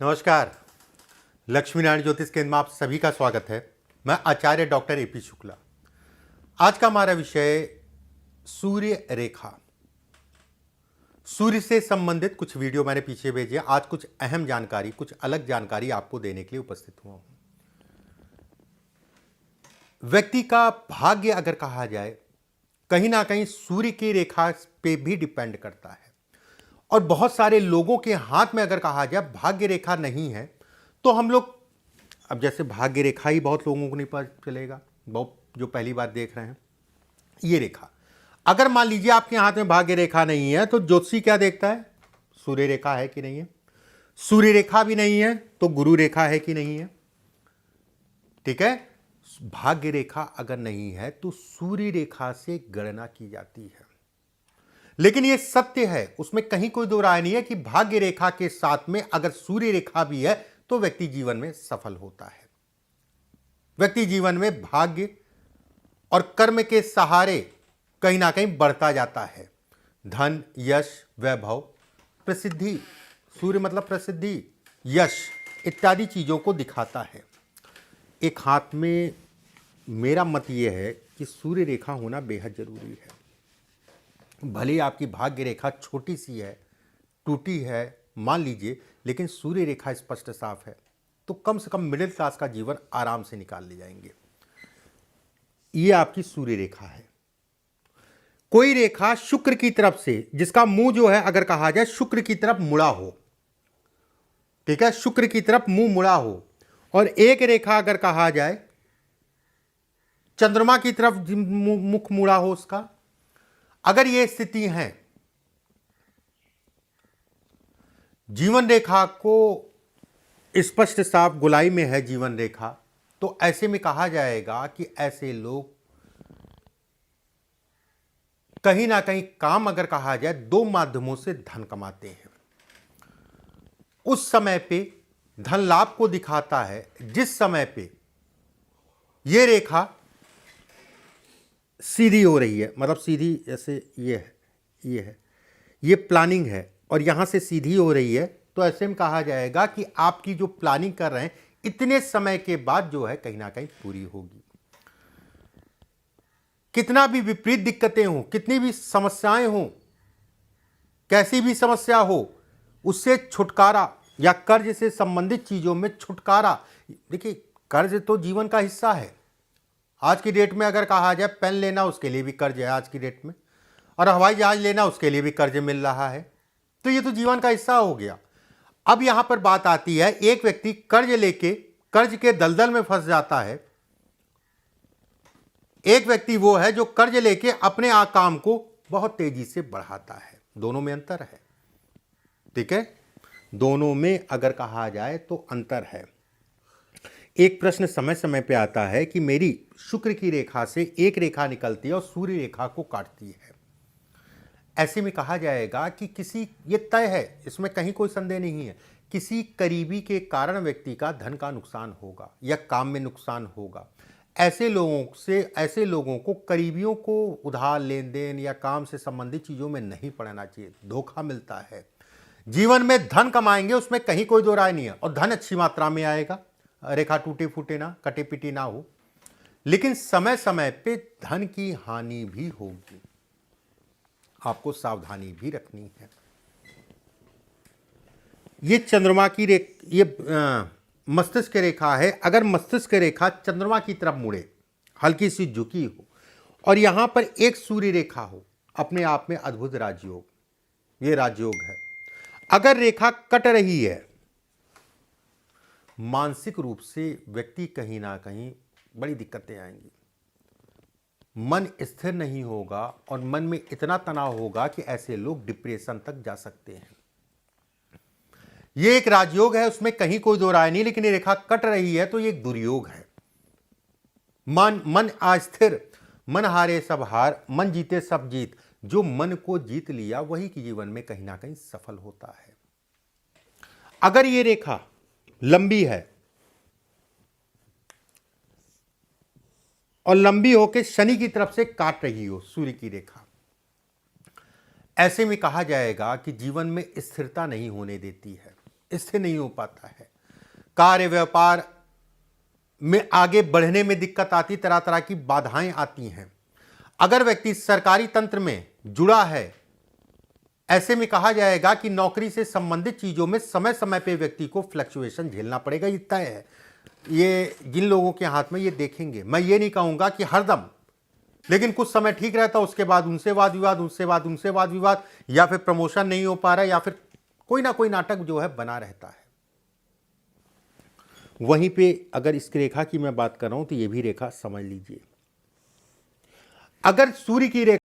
नमस्कार। लक्ष्मी नारायण ज्योतिष केंद्र में आप सभी का स्वागत है। मैं आचार्य डॉक्टर एपी शुक्ला। आज का हमारा विषय सूर्य रेखा। सूर्य से संबंधित कुछ वीडियो मैंने पीछे भेजे। आज कुछ अहम जानकारी, कुछ अलग जानकारी आपको देने के लिए उपस्थित हुआ हूं। व्यक्ति का भाग्य अगर कहा जाए, कहीं ना कहीं सूर्य की रेखा पे भी डिपेंड करता है। और बहुत सारे लोगों के हाथ में अगर कहा जाए भाग्य रेखा नहीं है, तो हम लोग, अब जैसे भाग्य रेखा ही बहुत लोगों को नहीं पता चलेगा, बहुत जो पहली बार देख रहे हैं ये रेखा। अगर मान लीजिए आपके हाथ में भाग्य रेखा नहीं है, तो ज्योतिषी क्या देखता है? सूर्य रेखा है कि नहीं है। सूर्य रेखा भी नहीं है तो गुरु रेखा है कि नहीं है। ठीक है। भाग्य रेखा अगर नहीं है तो सूर्य रेखा से गणना की जाती है। लेकिन यह सत्य है, उसमें कहीं कोई दो राय नहीं है कि भाग्य रेखा के साथ में अगर सूर्य रेखा भी है तो व्यक्ति जीवन में सफल होता है। व्यक्ति जीवन में भाग्य और कर्म के सहारे कहीं ना कहीं बढ़ता जाता है। धन, यश, वैभव, प्रसिद्धि, सूर्य मतलब प्रसिद्धि, यश इत्यादि चीजों को दिखाता है। एक हाथ में मेरा मत यह है कि सूर्य रेखा होना बेहद जरूरी है। भले आपकी भाग्य रेखा छोटी सी है, टूटी है मान लीजिए, लेकिन सूर्य रेखा स्पष्ट साफ है तो कम से कम मिडिल क्लास का जीवन आराम से निकाल ले जाएंगे। ये आपकी सूर्य रेखा है। कोई रेखा शुक्र की तरफ से, जिसका मुंह जो है अगर कहा जाए शुक्र की तरफ मुड़ा हो, ठीक है, शुक्र की तरफ मुंह मुड़ा हो, और एक रेखा अगर कहा जाए चंद्रमा की तरफ मुख मुड़ा हो उसका, अगर ये स्थिति है, जीवन रेखा को स्पष्ट साफ गोलाई में है जीवन रेखा, तो ऐसे में कहा जाएगा कि ऐसे लोग कहीं ना कहीं काम अगर कहा जाए दो माध्यमों से धन कमाते हैं। उस समय पे धन लाभ को दिखाता है जिस समय पे ये रेखा सीधी हो रही है, मतलब सीधी जैसे ये है, ये प्लानिंग है और यहां से सीधी हो रही है, तो ऐसे में कहा जाएगा कि आपकी जो प्लानिंग कर रहे हैं इतने समय के बाद जो है कहीं ना कहीं पूरी होगी। कितना भी विपरीत दिक्कतें हो, कितनी भी समस्याएं हो, कैसी भी समस्या हो, उससे छुटकारा या कर्ज से संबंधित चीजों में छुटकारा। देखिए, कर्ज तो जीवन का हिस्सा है। आज की डेट में अगर कहा जाए पेन लेना उसके लिए भी कर्ज है आज की डेट में, और हवाई जहाज लेना उसके लिए भी कर्ज मिल रहा है, तो ये तो जीवन का हिस्सा हो गया। अब यहां पर बात आती है, एक व्यक्ति कर्ज लेके कर्ज के दलदल में फंस जाता है, एक व्यक्ति वो है जो कर्ज लेके अपने काम को बहुत तेजी से बढ़ाता है। दोनों में अंतर है। ठीक है, दोनों में अगर कहा जाए तो अंतर है। एक प्रश्न समय समय पे आता है कि मेरी शुक्र की रेखा से एक रेखा निकलती है और सूर्य रेखा को काटती है। ऐसे में कहा जाएगा कि किसी, ये तय है, इसमें कहीं कोई संदेह नहीं है, किसी करीबी के कारण व्यक्ति का धन का नुकसान होगा या काम में नुकसान होगा। ऐसे लोगों को, करीबियों को उधार लेन देन या काम से संबंधित चीजों में नहीं पड़ना चाहिए। धोखा मिलता है। जीवन में धन कमाएंगे उसमें कहीं कोई दो राय नहीं है, और धन अच्छी मात्रा में आएगा, रेखा टूटे फूटे ना, कटे पिटी ना हो, लेकिन समय समय पे धन की हानि भी होगी। आपको सावधानी भी रखनी है। ये चंद्रमा की ये मस्तिष्क रेखा है। अगर मस्तिष्क रेखा चंद्रमा की तरफ मुड़े, हल्की सी झुकी हो, और यहां पर एक सूर्य रेखा हो, अपने आप में अद्भुत राजयोग, ये राजयोग है। अगर रेखा कट रही है, मानसिक रूप से व्यक्ति कहीं ना कहीं बड़ी दिक्कतें आएंगी। मन स्थिर नहीं होगा और मन में इतना तनाव होगा कि ऐसे लोग डिप्रेशन तक जा सकते हैं। यह एक राजयोग है, उसमें कहीं कोई दो राय नहीं, लेकिन ये रेखा कट रही है तो ये एक दुर्योग है। मन अस्थिर, मन हारे सब हार, मन जीते सब जीत। जो मन को जीत लिया वही की जीवन में कहीं ना कहीं सफल होता है। अगर ये रेखा लंबी है और लंबी होकर शनि की तरफ से काट रही हो सूर्य की रेखा, ऐसे में कहा जाएगा कि जीवन में स्थिरता नहीं होने देती है। इससे नहीं हो पाता है। कार्य व्यापार में आगे बढ़ने में दिक्कत आती, तरह तरह की बाधाएं आती हैं। अगर व्यक्ति सरकारी तंत्र में जुड़ा है, ऐसे में कहा जाएगा कि नौकरी से संबंधित चीजों में समय समय पे व्यक्ति को फ्लक्चुएशन झेलना पड़ेगा। ये तय है। ये जिन लोगों के हाथ में ये देखेंगे, मैं ये नहीं कहूंगा कि हरदम, लेकिन कुछ समय ठीक रहता, उसके बाद उनसे वाद विवाद, उनसे वाद विवाद, या फिर प्रमोशन नहीं हो पा रहा, या फिर कोई ना कोई नाटक जो है बना रहता है। वहीं पे अगर इस रेखा की मैं बात कर रहा हूं तो ये भी रेखा समझ लीजिए। अगर सूर्य की रेखा